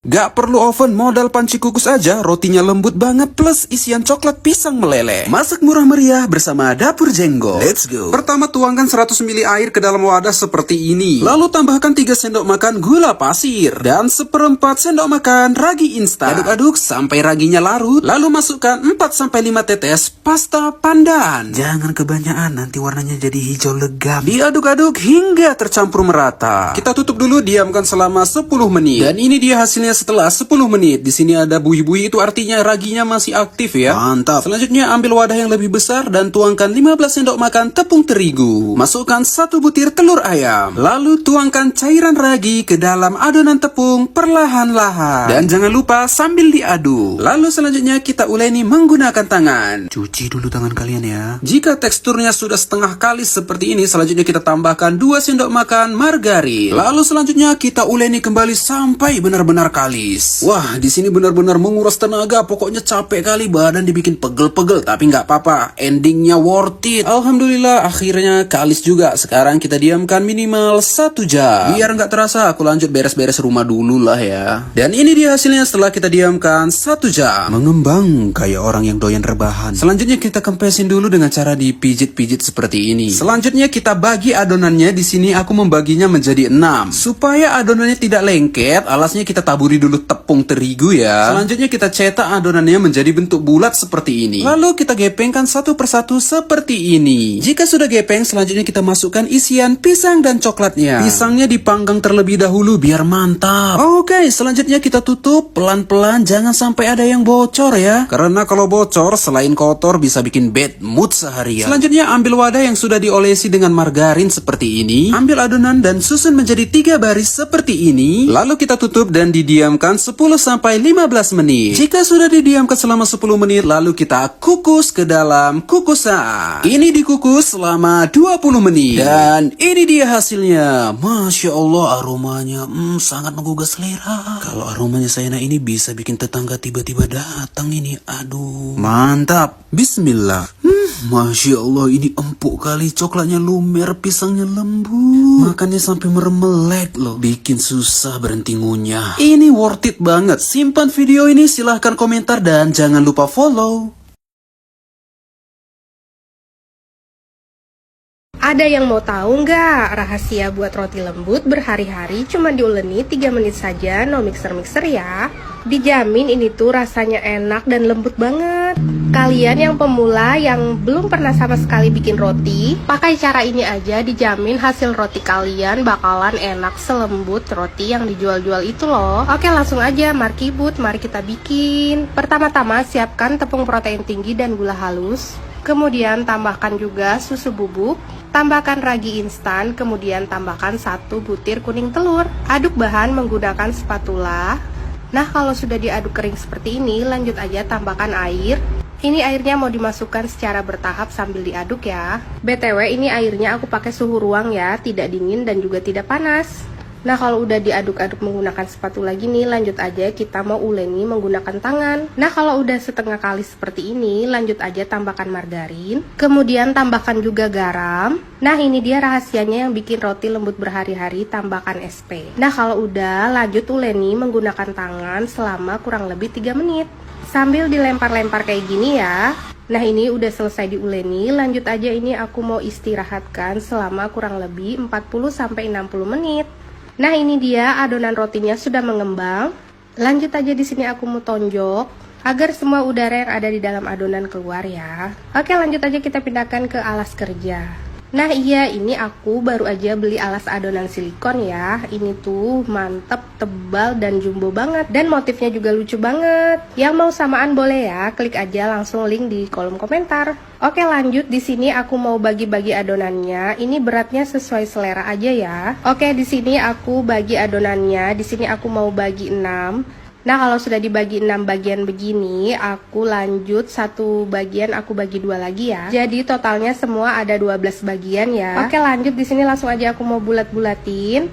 Gak perlu oven, modal panci kukus aja, rotinya lembut banget plus isian coklat pisang meleleh. Masak murah meriah bersama Dapur Jenggo. Let's go. Pertama tuangkan 100 ml air ke dalam wadah seperti ini. Lalu tambahkan 3 sendok makan gula pasir dan 1/4 sendok makan ragi instan. Aduk-aduk sampai raginya larut. Lalu masukkan 4-5 tetes pasta pandan. Jangan kebanyakan, nanti warnanya jadi hijau legam. Diaduk-aduk hingga tercampur merata. Kita tutup dulu, diamkan selama 10 menit. Dan ini dia hasilnya setelah 10 menit. Di sini ada buih-buih, itu artinya raginya masih aktif ya. Mantap. Selanjutnya ambil wadah yang lebih besar dan tuangkan 15 sendok makan tepung terigu. Masukkan 1 butir telur ayam. Lalu tuangkan cairan ragi ke dalam adonan tepung perlahan-lahan. Dan jangan lupa sambil diaduk. Lalu selanjutnya kita uleni menggunakan tangan. Cuci dulu tangan kalian ya. Jika teksturnya sudah setengah kalis seperti ini, selanjutnya kita tambahkan 2 sendok makan margarin. Lalu selanjutnya kita uleni kembali sampai benar-benar kalis. Wah, di sini benar-benar menguras tenaga. Pokoknya capek kali, badan dibikin pegel-pegel. Tapi nggak apa-apa, endingnya worth it. Alhamdulillah, akhirnya kalis juga. Sekarang kita diamkan minimal 1 jam. Biar nggak terasa, aku lanjut beres-beres rumah dulu lah ya. Dan ini dia hasilnya setelah kita diamkan 1 jam. Mengembang kayak orang yang doyan rebahan. Selanjutnya kita kempesin dulu dengan cara dipijit-pijit seperti ini. Selanjutnya kita bagi adonannya. Di sini aku membaginya menjadi 6. Supaya adonannya tidak lengket, alasnya kita taburi dulu tepung terigu ya. Selanjutnya kita cetak adonannya menjadi bentuk bulat seperti ini. Lalu kita gepengkan satu persatu seperti ini. Jika sudah gepeng, selanjutnya kita masukkan isian pisang dan coklatnya. Pisangnya dipanggang terlebih dahulu biar mantap. Oke, selanjutnya kita tutup pelan-pelan, jangan sampai ada yang bocor ya. Karena kalau bocor, selain kotor bisa bikin bad mood seharian. Selanjutnya ambil wadah yang sudah diolesi dengan margarin seperti ini. Ambil adonan dan susun menjadi 3 baris seperti ini. Lalu kita tutup dan didiamkan 10-15 menit. Jika sudah didiamkan selama 10 menit, lalu kita kukus ke dalam kukusan. Ini dikukus selama 20 menit. Dan ini dia hasilnya. Masya Allah, aromanya sangat menggugah selera. Kalau aromanya seenak ini bisa bikin tetangga tiba-tiba datang ini. Aduh, mantap. Bismillah. Masya Allah, ini empuk kali. Coklatnya lumer, pisangnya lembut. Makannya sampai meremelek loh. Bikin susah berhenti ngunyah. Ini worth it banget. Simpan video ini, silahkan komentar dan jangan lupa follow. Ada yang mau tahu nggak rahasia buat roti lembut berhari-hari cuma diuleni 3 menit saja, no mixer-mixer ya. Dijamin ini tuh rasanya enak dan lembut banget. Kalian yang pemula yang belum pernah sama sekali bikin roti, pakai cara ini aja, dijamin hasil roti kalian bakalan enak selembut roti yang dijual-jual itu loh. Oke, langsung aja, markibut, mari kita bikin. Pertama-tama siapkan tepung protein tinggi dan gula halus. Kemudian tambahkan juga susu bubuk, tambahkan ragi instan, kemudian tambahkan 1 butir kuning telur. Aduk bahan menggunakan spatula. Nah, kalau sudah diaduk kering seperti ini, lanjut aja tambahkan air. Ini airnya mau dimasukkan secara bertahap sambil diaduk ya. BTW, ini airnya aku pakai suhu ruang ya, tidak dingin dan juga tidak panas. Nah, kalau udah diaduk-aduk menggunakan spatula gini, lanjut aja kita mau uleni menggunakan tangan. Nah, kalau udah setengah kali seperti ini, lanjut aja tambahkan margarin. Kemudian tambahkan juga garam. Nah, ini dia rahasianya yang bikin roti lembut berhari-hari, tambahkan SP. Nah, kalau udah, lanjut uleni menggunakan tangan selama kurang lebih 3 menit. Sambil dilempar-lempar kayak gini ya. Nah, ini udah selesai diuleni, lanjut aja ini aku mau istirahatkan selama kurang lebih 40-60 menit. Nah, ini dia adonan rotinya sudah mengembang. Lanjut aja di sini aku mau tonjok agar semua udara yang ada di dalam adonan keluar ya. Oke, lanjut aja kita pindahkan ke alas kerja. Nah iya, ini aku baru aja beli alas adonan silikon ya. Ini tuh mantep, tebal dan jumbo banget. Dan motifnya juga lucu banget. Yang mau samaan boleh ya, klik aja langsung link di kolom komentar. Oke, lanjut di sini aku mau bagi-bagi adonannya. Ini beratnya sesuai selera aja ya. Oke, di sini aku bagi adonannya. Di sini aku mau bagi 6. Nah, kalau sudah dibagi 6 bagian begini, aku lanjut 1 bagian aku bagi 2 lagi ya. Jadi totalnya semua ada 12 bagian ya. Oke, lanjut di sini langsung aja aku mau bulat-bulatin.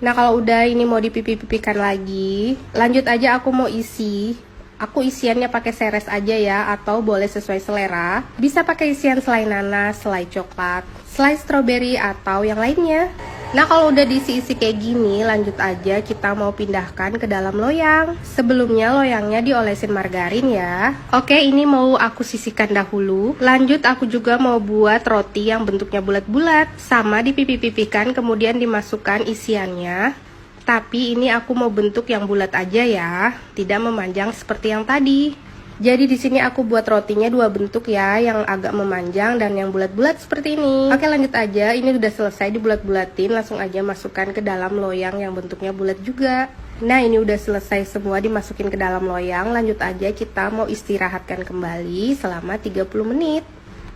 Nah, kalau udah ini mau dipipi-pipikan lagi, lanjut aja aku mau isi. Aku isiannya pakai seres aja ya, atau boleh sesuai selera. Bisa pakai isian selai nanas, selai coklat, selai stroberi atau yang lainnya. Nah, kalau udah diisi-isi kayak gini, lanjut aja kita mau pindahkan ke dalam loyang. Sebelumnya loyangnya diolesin margarin ya. Oke, ini mau aku sisihkan dahulu. Lanjut aku juga mau buat roti yang bentuknya bulat-bulat. Sama dipipih-pipihkan, kemudian dimasukkan isiannya. Tapi ini aku mau bentuk yang bulat aja ya, tidak memanjang seperti yang tadi. Jadi di sini aku buat rotinya dua bentuk ya, yang agak memanjang dan yang bulat-bulat seperti ini. Oke, lanjut aja. Ini udah selesai dibulat-bulatin, langsung aja masukkan ke dalam loyang yang bentuknya bulat juga. Nah, ini udah selesai semua dimasukin ke dalam loyang. Lanjut aja kita mau istirahatkan kembali selama 30 menit.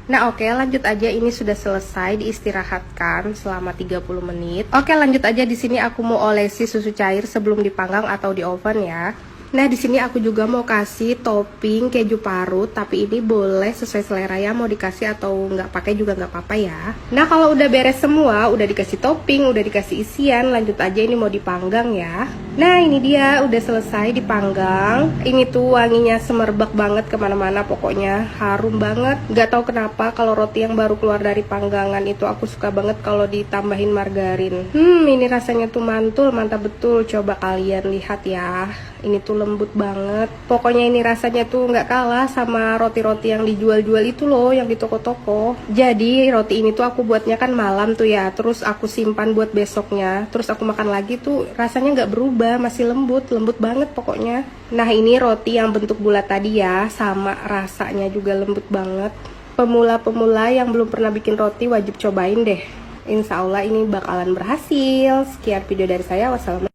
Nah, oke, lanjut aja. Ini sudah selesai diistirahatkan selama 30 menit. Oke, lanjut aja. Di sini aku mau olesi susu cair sebelum dipanggang atau di oven ya. Nah, di sini aku juga mau kasih topping keju parut, tapi ini boleh sesuai selera ya, mau dikasih atau nggak pakai juga nggak apa-apa ya. Nah, kalau udah beres semua, udah dikasih topping, udah dikasih isian, lanjut aja ini mau dipanggang ya. Nah, ini dia udah selesai dipanggang. Ini tuh wanginya semerbak banget kemana-mana, pokoknya harum banget. Nggak tahu kenapa kalau roti yang baru keluar dari panggangan itu aku suka banget kalau ditambahin margarin. Ini rasanya tuh mantul, mantap betul. Coba kalian lihat ya. Ini tuh lembut banget. Pokoknya ini rasanya tuh nggak kalah sama roti-roti yang dijual-jual itu loh, yang di toko-toko. Jadi roti ini tuh aku buatnya kan malam tuh ya, terus aku simpan buat besoknya. Terus aku makan lagi tuh rasanya nggak berubah, masih lembut, lembut banget pokoknya. Nah, ini roti yang bentuk bulat tadi ya, sama rasanya juga lembut banget. Pemula-pemula yang belum pernah bikin roti wajib cobain deh. Insya Allah ini bakalan berhasil. Sekian video dari saya. Wassalamualaikum.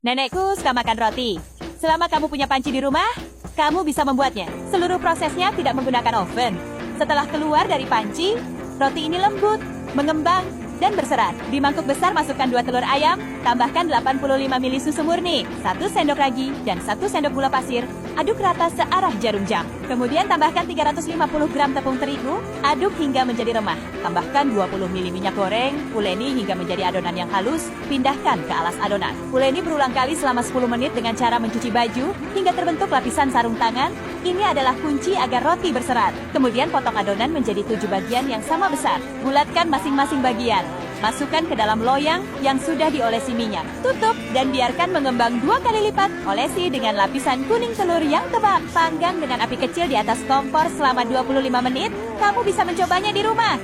Nenekku suka makan roti. Selama kamu punya panci di rumah, kamu bisa membuatnya. Seluruh prosesnya tidak menggunakan oven. Setelah keluar dari panci, roti ini lembut, mengembang, dan berserat. Di mangkuk besar masukkan 2 telur ayam, tambahkan 85 ml susu murni, 1 sendok ragi, dan 1 sendok gula pasir. Aduk rata searah jarum jam. Kemudian tambahkan 350 gram tepung terigu, aduk hingga menjadi remah. Tambahkan 20 ml minyak goreng, uleni hingga menjadi adonan yang halus, pindahkan ke alas adonan. Uleni berulang kali selama 10 menit dengan cara mencuci baju hingga terbentuk lapisan sarung tangan. Ini adalah kunci agar roti berserat. Kemudian potong adonan menjadi 7 bagian yang sama besar. Bulatkan masing-masing bagian. Masukkan ke dalam loyang yang sudah diolesi minyak. Tutup dan biarkan mengembang 2 kali lipat. Olesi dengan lapisan kuning telur yang tebal. Panggang dengan api kecil di atas kompor selama 25 menit. Kamu bisa mencobanya di rumah.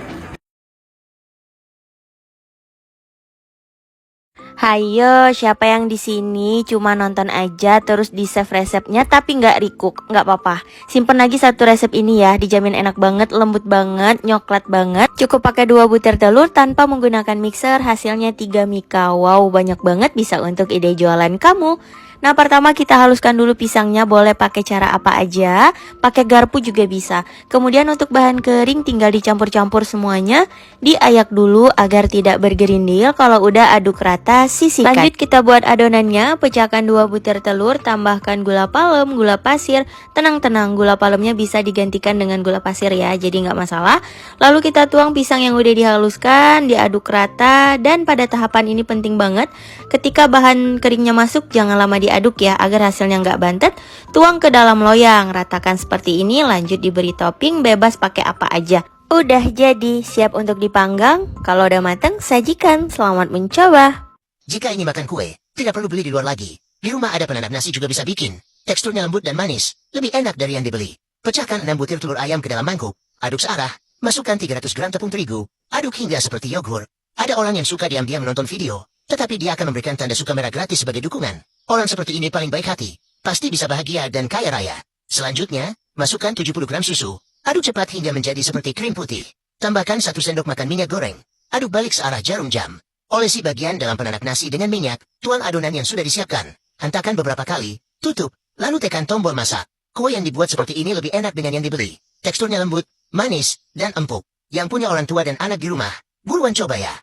Hayo, siapa yang di sini cuma nonton aja terus di save resepnya tapi nggak recook? Nggak apa-apa, simpen lagi satu resep ini ya, dijamin enak banget, lembut banget, nyoklat banget. Cukup pakai 2 butir telur tanpa menggunakan mixer, hasilnya 3 mika. Wow, banyak banget, bisa untuk ide jualan kamu. Nah, pertama kita haluskan dulu pisangnya, boleh pakai cara apa aja, pakai garpu juga bisa. Kemudian untuk bahan kering tinggal dicampur-campur semuanya, diayak dulu agar tidak bergerindil. Kalau udah aduk rata, sisihkan. Lanjut kita buat adonannya, pecahkan 2 butir telur, tambahkan gula palem, gula pasir. Tenang-tenang, gula palemnya bisa digantikan dengan gula pasir ya, jadi nggak masalah. Lalu kita tuang pisang yang udah dihaluskan, diaduk rata, dan pada tahapan ini penting banget, ketika bahan keringnya masuk jangan lama diaduk ya, agar hasilnya nggak bantet. Tuang ke dalam loyang, ratakan seperti ini, lanjut diberi topping, bebas pakai apa aja. Udah jadi, siap untuk dipanggang. Kalau udah mateng, sajikan. Selamat mencoba. Jika ingin makan kue, tidak perlu beli di luar lagi. Di rumah ada penanak nasi juga bisa bikin. Teksturnya lembut dan manis, lebih enak dari yang dibeli. Pecahkan 6 butir telur ayam ke dalam mangkuk, aduk searah, masukkan 300 gram tepung terigu, aduk hingga seperti yogurt. Ada orang yang suka diam-diam menonton video, tetapi dia akan memberikan tanda suka merah gratis sebagai dukungan. Orang seperti ini paling baik hati, pasti bisa bahagia dan kaya raya. Selanjutnya, masukkan 70 gram susu, aduk cepat hingga menjadi seperti krim putih. Tambahkan 1 sendok makan minyak goreng, aduk balik searah jarum jam. Olesi bagian dalam penanak nasi dengan minyak, tuang adonan yang sudah disiapkan. Hantakan beberapa kali, tutup, lalu tekan tombol masak. Kue yang dibuat seperti ini lebih enak dengan yang dibeli. Teksturnya lembut, manis, dan empuk. Yang punya orang tua dan anak di rumah, buruan coba ya.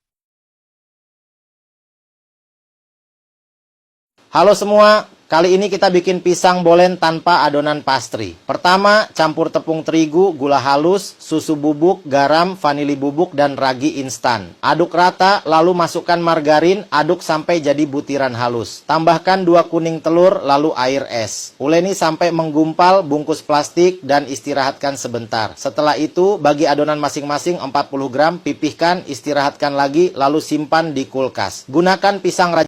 Halo semua, Kali ini kita bikin pisang bolen tanpa adonan pastry. Pertama, campur tepung terigu, gula halus, susu bubuk, garam, vanili bubuk, dan ragi instan. Aduk rata, lalu masukkan margarin, aduk sampai jadi butiran halus. Tambahkan 2 kuning telur, lalu air es. Uleni sampai menggumpal, bungkus plastik, dan istirahatkan sebentar. Setelah itu, bagi adonan masing-masing 40 gram, pipihkan, istirahatkan lagi, lalu simpan di kulkas. Gunakan pisang